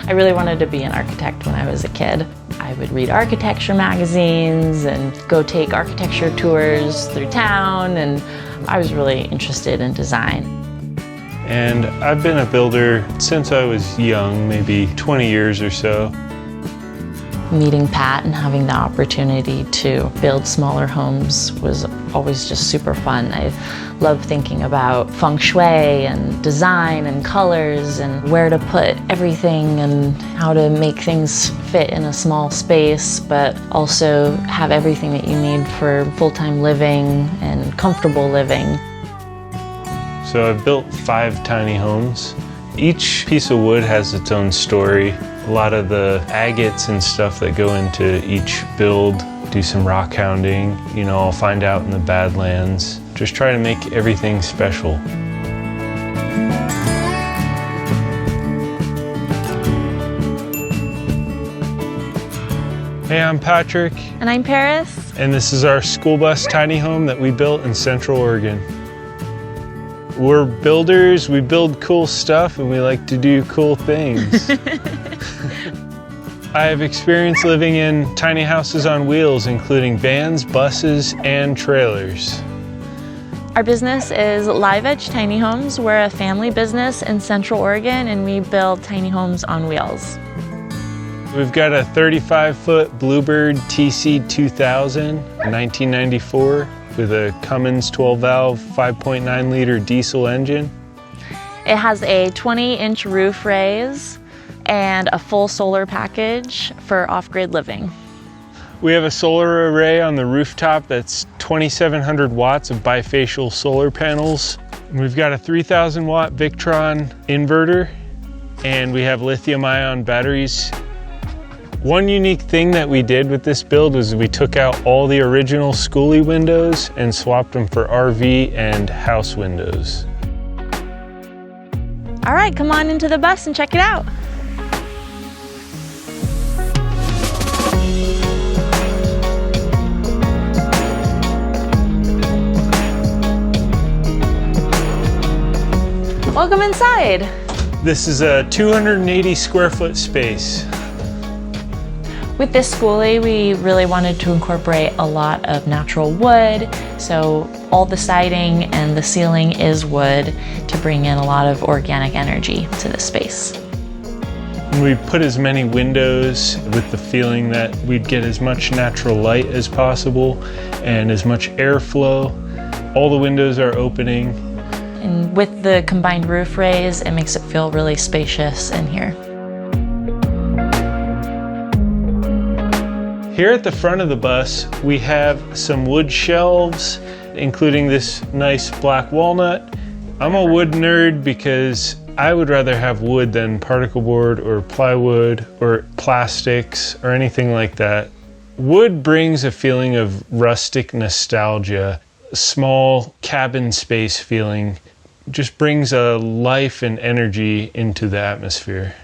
I really wanted to be an architect when I was a kid. I would read architecture magazines and go take architecture tours through town, and I was really interested in design. And I've been a builder since I was young, maybe 20 years or so. Meeting Pat and having the opportunity to build smaller homes was always just super fun. I love thinking about feng shui and design and colors and where to put everything and how to make things fit in a small space, but also have everything that you need for full-time living and comfortable living. So I've built 5 tiny homes. Each piece of wood has its own story. A lot of the agates and stuff that go into each build, do some rock hounding, I'll find out in the Badlands. Just try to make everything special. Hey, I'm Patrick. And I'm Paris. And this is our school bus tiny home that we built in Central Oregon. We're builders, we build cool stuff, and we like to do cool things. I have experience living in tiny houses on wheels, including vans, buses, and trailers. Our business is Live Edge Tiny Homes. We're a family business in Central Oregon, and we build tiny homes on wheels. We've got a 35-foot Bluebird TC 2000, 1994. With a Cummins 12-valve, 5.9-liter diesel engine. It has a 20-inch roof raise and a full solar package for off-grid living. We have a solar array on the rooftop that's 2,700 watts of bifacial solar panels. We've got a 3,000-watt Victron inverter, and we have lithium-ion batteries. One unique thing that we did with this build was we took out all the original Skoolie windows and swapped them for RV and house windows. All right, come on into the bus and check it out. Welcome inside. This is a 280 square foot space. With this Skoolie, we really wanted to incorporate a lot of natural wood, so all the siding and the ceiling is wood to bring in a lot of organic energy to the space. We put as many windows with the feeling that we'd get as much natural light as possible and as much airflow. All the windows are opening. And with the combined roof raise, it makes it feel really spacious in here. Here at the front of the bus, we have some wood shelves, including this nice black walnut. I'm a wood nerd because I would rather have wood than particle board or plywood or plastics or anything like that. Wood brings a feeling of rustic nostalgia, a small cabin space feeling, just brings a life and energy into the atmosphere.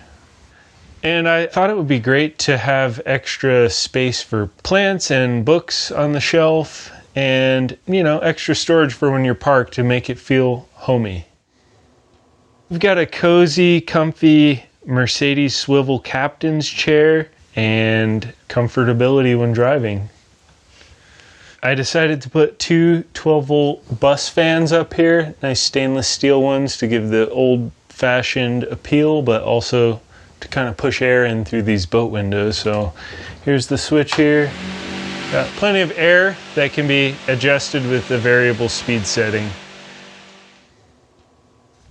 And I thought it would be great to have extra space for plants and books on the shelf and, extra storage for when you're parked to make it feel homey. We've got a cozy, comfy Mercedes swivel captain's chair and comfortability when driving. I decided to put 2 12-volt bus fans up here, nice stainless steel ones to give the old-fashioned appeal, but also to kind of push air in through these boat windows. So here's the switch here. Got plenty of air that can be adjusted with the variable speed setting.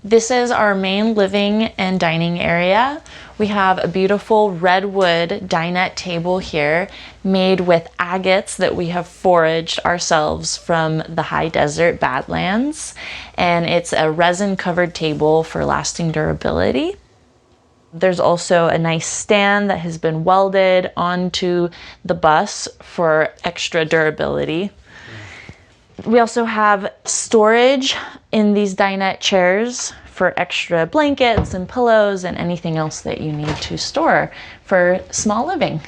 This is our main living and dining area. We have a beautiful redwood dinette table here made with agates that we have foraged ourselves from the high desert Badlands. And it's a resin covered table for lasting durability. There's also a nice stand that has been welded onto the bus for extra durability. We also have storage in these dinette chairs for extra blankets and pillows and anything else that you need to store for small living.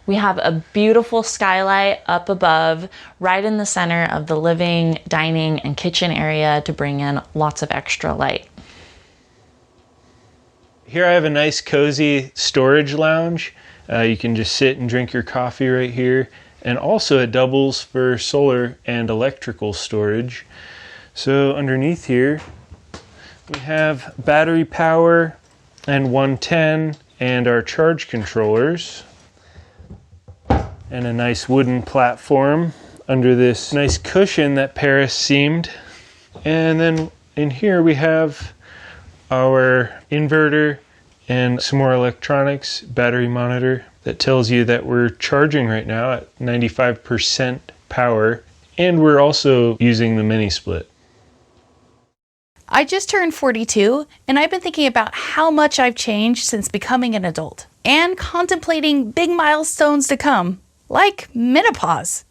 We have a beautiful skylight up above, right in the center of the living, dining, and kitchen area to bring in lots of extra light. Here I have a nice cozy storage lounge. You can just sit and drink your coffee right here. And also it doubles for solar and electrical storage. So underneath here, we have battery power and 110 and our charge controllers. And a nice wooden platform under this nice cushion that Paris seamed. And then in here we have our inverter and some more electronics, battery monitor that tells you that we're charging right now at 95% power, and we're also using the mini split. I just turned 42, and I've been thinking about how much I've changed since becoming an adult, and contemplating big milestones to come, like menopause.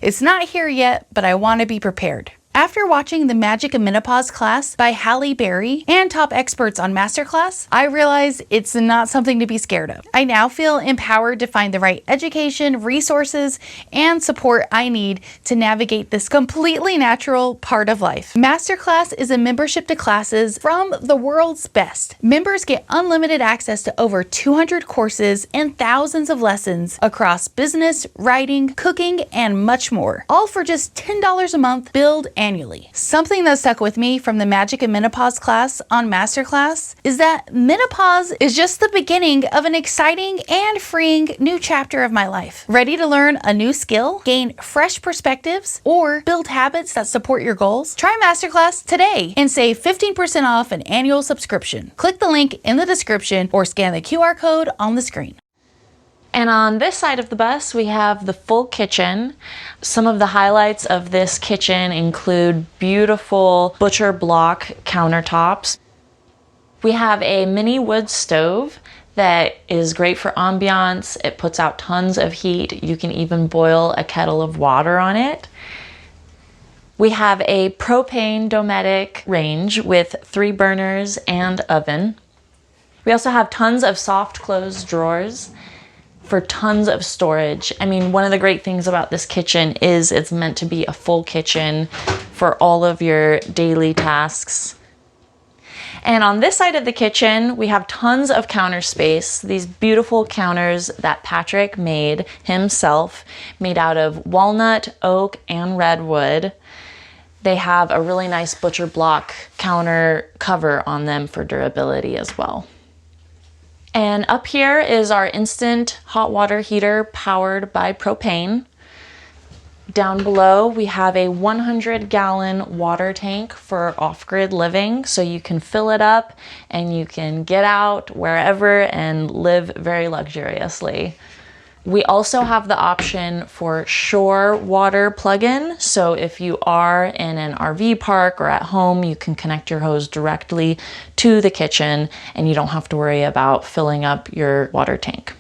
It's not here yet, but I want to be prepared. After watching the Magic of Menopause class by Halle Berry and top experts on Masterclass, I realized it's not something to be scared of. I now feel empowered to find the right education, resources, and support I need to navigate this completely natural part of life. Masterclass is a membership to classes from the world's best. Members get unlimited access to over 200 courses and thousands of lessons across business, writing, cooking, and much more, all for just $10 a month, billed annually. Something that stuck with me from the Magic of Menopause class on Masterclass is that menopause is just the beginning of an exciting and freeing new chapter of my life. Ready to learn a new skill, gain fresh perspectives, or build habits that support your goals? Try Masterclass today and save 15% off an annual subscription. Click the link in the description or scan the QR code on the screen. And on this side of the bus, we have the full kitchen. Some of the highlights of this kitchen include beautiful butcher block countertops. We have a mini wood stove that is great for ambiance. It puts out tons of heat. You can even boil a kettle of water on it. We have a propane Dometic range with 3 burners and oven. We also have tons of soft close drawers for tons of storage. I mean, one of the great things about this kitchen is it's meant to be a full kitchen for all of your daily tasks. And on this side of the kitchen, we have tons of counter space. These beautiful counters that Patrick made himself, made out of walnut, oak, and redwood. They have a really nice butcher block counter cover on them for durability as well. And up here is our instant hot water heater powered by propane. Down below, we have a 100-gallon water tank for off-grid living, so you can fill it up and you can get out wherever and live very luxuriously. We also have the option for shore water plug-in, so if you are in an RV park or at home, you can connect your hose directly to the kitchen and you don't have to worry about filling up your water tank.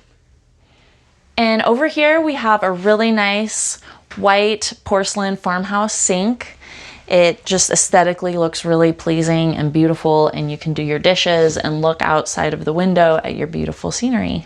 And over here we have a really nice white porcelain farmhouse sink. It just aesthetically looks really pleasing and beautiful, and you can do your dishes and look outside of the window at your beautiful scenery.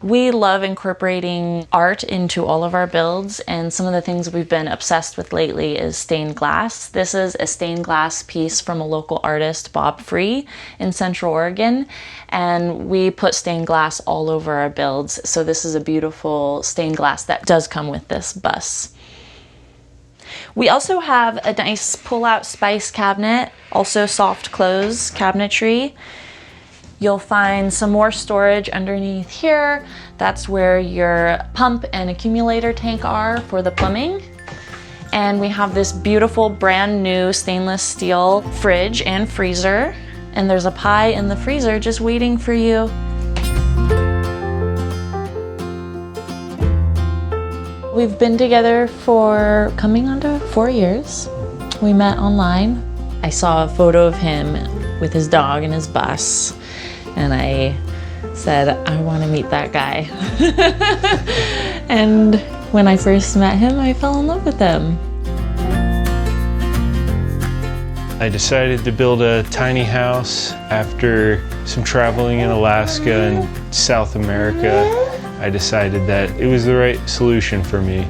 We love incorporating art into all of our builds, and some of the things we've been obsessed with lately is stained glass. This is a stained glass piece from a local artist, Bob Free, in Central Oregon, and we put stained glass all over our builds. So this is a beautiful stained glass that does come with this bus. We also have a nice pull-out spice cabinet, also soft close cabinetry. You'll find some more storage underneath here. That's where your pump and accumulator tank are for the plumbing. And we have this beautiful brand new stainless steel fridge and freezer. And there's a pie in the freezer just waiting for you. We've been together for coming on to 4 years. We met online. I saw a photo of him with his dog and his bus. And I said, I want to meet that guy. And when I first met him, I fell in love with him. I decided to build a tiny house after some traveling in Alaska and South America. I decided that it was the right solution for me.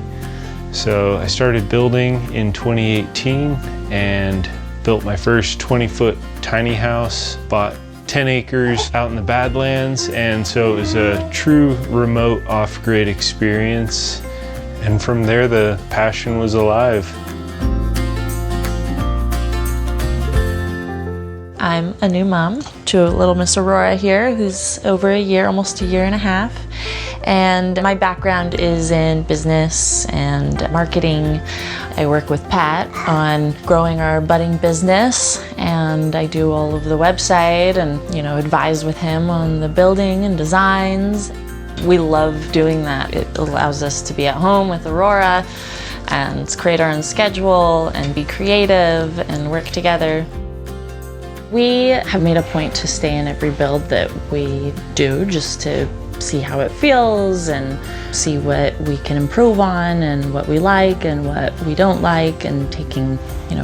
So I started building in 2018 and built my first 20-foot tiny house, bought 10 acres out in the Badlands, and so it was a true remote off-grid experience. And from there, the passion was alive. I'm a new mom to little Miss Aurora here, who's over a year, almost a year and a half. And my background is in business and marketing. I work with Pat on growing our budding business, and I do all of the website and, advise with him on the building and designs. We love doing that. It allows us to be at home with Aurora and create our own schedule and be creative and work together. We have made a point to stay in every build that we do, just to see how it feels and see what we can improve on and what we like and what we don't like, and taking,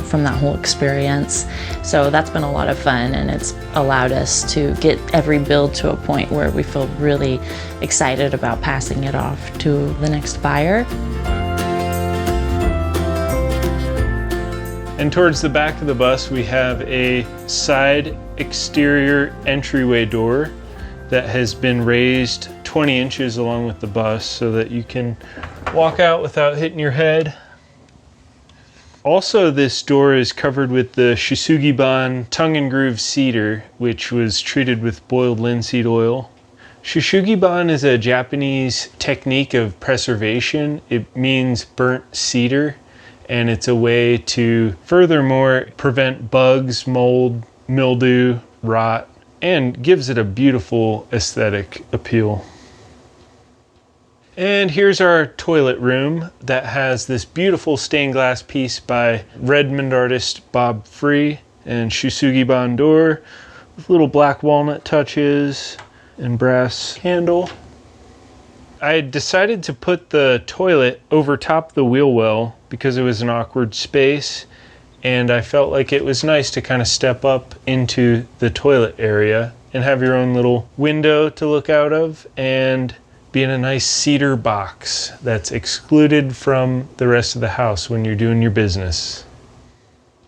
from that whole experience. So that's been a lot of fun, and it's allowed us to get every build to a point where we feel really excited about passing it off to the next buyer. And towards the back of the bus, we have a side exterior entryway door that has been raised 20 inches along with the bus so that you can walk out without hitting your head. Also, this door is covered with the Shisugiban tongue and groove cedar, which was treated with boiled linseed oil. Shisugiban is a Japanese technique of preservation. It means burnt cedar, and it's a way to furthermore prevent bugs, mold, mildew, rot, and gives it a beautiful aesthetic appeal. And here's our toilet room that has this beautiful stained glass piece by Redmond artist Bob Free, and Shisugiban door with little black walnut touches and brass handle. I decided to put the toilet over top the wheel well because it was an awkward space, and I felt like it was nice to kind of step up into the toilet area and have your own little window to look out of and be in a nice cedar box that's excluded from the rest of the house when you're doing your business.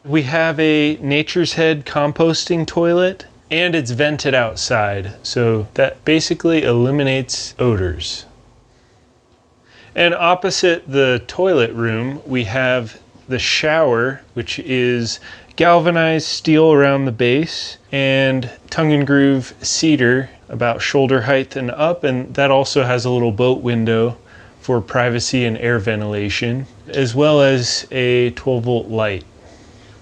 We have a Nature's Head composting toilet, and it's vented outside, so that basically eliminates odors. And opposite the toilet room, we have the shower, which is galvanized steel around the base and tongue and groove cedar about shoulder height and up, and that also has a little boat window for privacy and air ventilation, as well as a 12-volt light.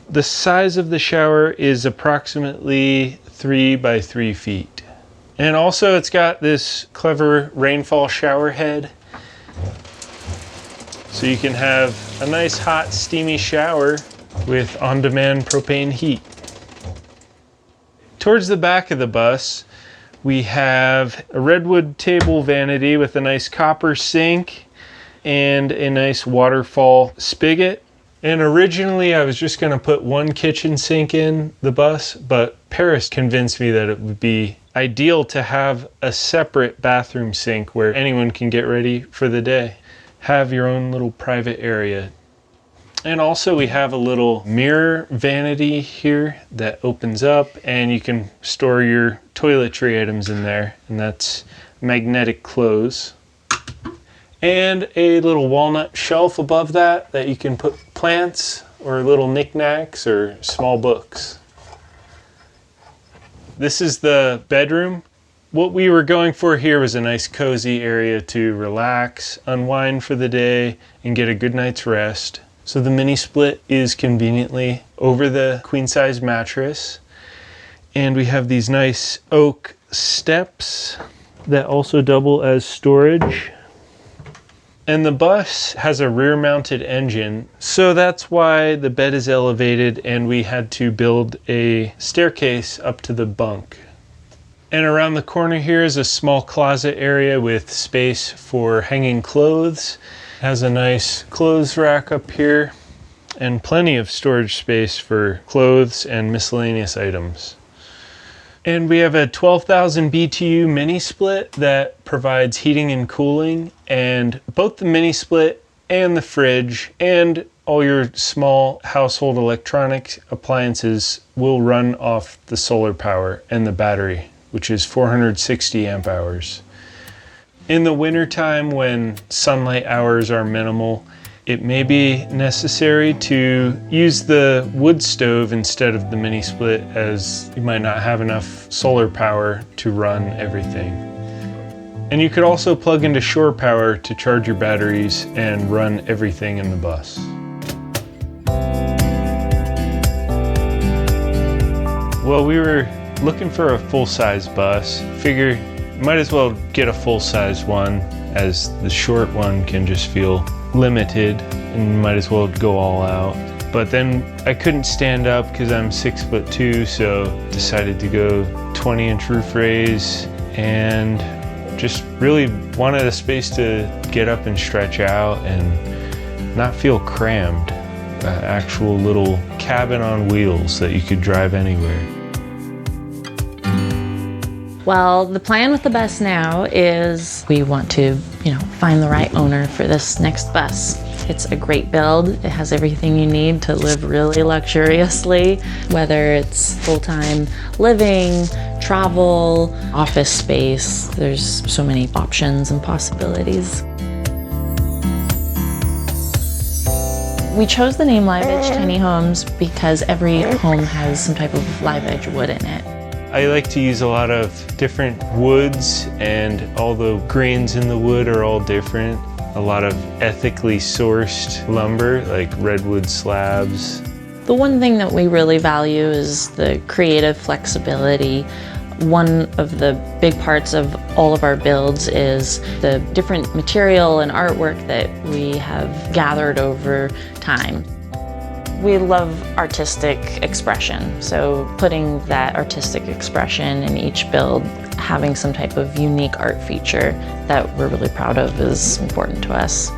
The size of the shower is approximately 3 by 3 feet. And also it's got this clever rainfall shower head, so you can have a nice hot steamy shower with on-demand propane heat. Towards the back of the bus, we have a redwood table vanity with a nice copper sink and a nice waterfall spigot. And originally I was just going to put one kitchen sink in the bus, but Paris convinced me that it would be ideal to have a separate bathroom sink where anyone can get ready for the day. Have your own little private area. And also we have a little mirror vanity here that opens up, and you can store your toiletry items in there, and that's magnetic close. And a little walnut shelf above that you can put plants or little knickknacks or small books. This is the bedroom. What we were going for here was a nice cozy area to relax, unwind for the day, and get a good night's rest. So the mini split is conveniently over the queen size mattress. And we have these nice oak steps that also double as storage. And the bus has a rear mounted engine, so that's why the bed is elevated and we had to build a staircase up to the bunk. And around the corner here is a small closet area with space for hanging clothes. It has a nice clothes rack up here and plenty of storage space for clothes and miscellaneous items. And we have a 12,000 BTU mini split that provides heating and cooling, and both the mini split and the fridge and All your small household electronic appliances will run off the solar power and the battery, which is 460 amp hours. In the wintertime, when sunlight hours are minimal, it may be necessary to use the wood stove instead of the mini split, as you might not have enough solar power to run everything. And you could also plug into shore power to charge your batteries and run everything in the bus. Well, we were looking for a full-size bus. Figure might as well get a full-size one, as the short one can just feel limited and might as well go all out. But then I couldn't stand up because I'm 6'2", so decided to go 20-inch roof raise and just really wanted a space to get up and stretch out and not feel crammed. An actual little cabin on wheels that you could drive anywhere. Well, the plan with the bus now is we want to, find the right owner for this next bus. It's a great build. It has everything you need to live really luxuriously, whether it's full-time living, travel, office space. There's so many options and possibilities. We chose the name Live Edge Tiny Homes because every home has some type of live edge wood in it. I like to use a lot of different woods, and all the grains in the wood are all different. A lot of ethically sourced lumber, like redwood slabs. The one thing that we really value is the creative flexibility. One of the big parts of all of our builds is the different material and artwork that we have gathered over time. We love artistic expression, so putting that artistic expression in each build, having some type of unique art feature that we're really proud of is important to us.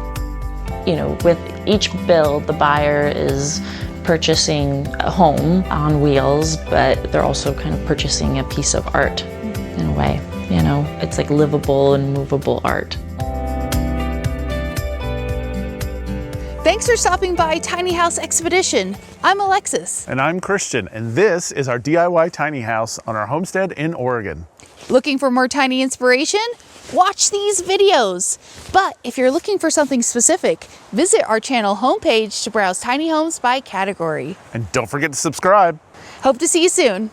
With each build, the buyer is purchasing a home on wheels, but they're also kind of purchasing a piece of art in a way. It's like livable and movable art. Thanks for stopping by Tiny House Expedition. I'm Alexis. And I'm Christian, and this is our DIY tiny house on our homestead in Oregon. Looking for more tiny inspiration? Watch these videos. But if you're looking for something specific, visit our channel homepage to browse tiny homes by category. And don't forget to subscribe. Hope to see you soon.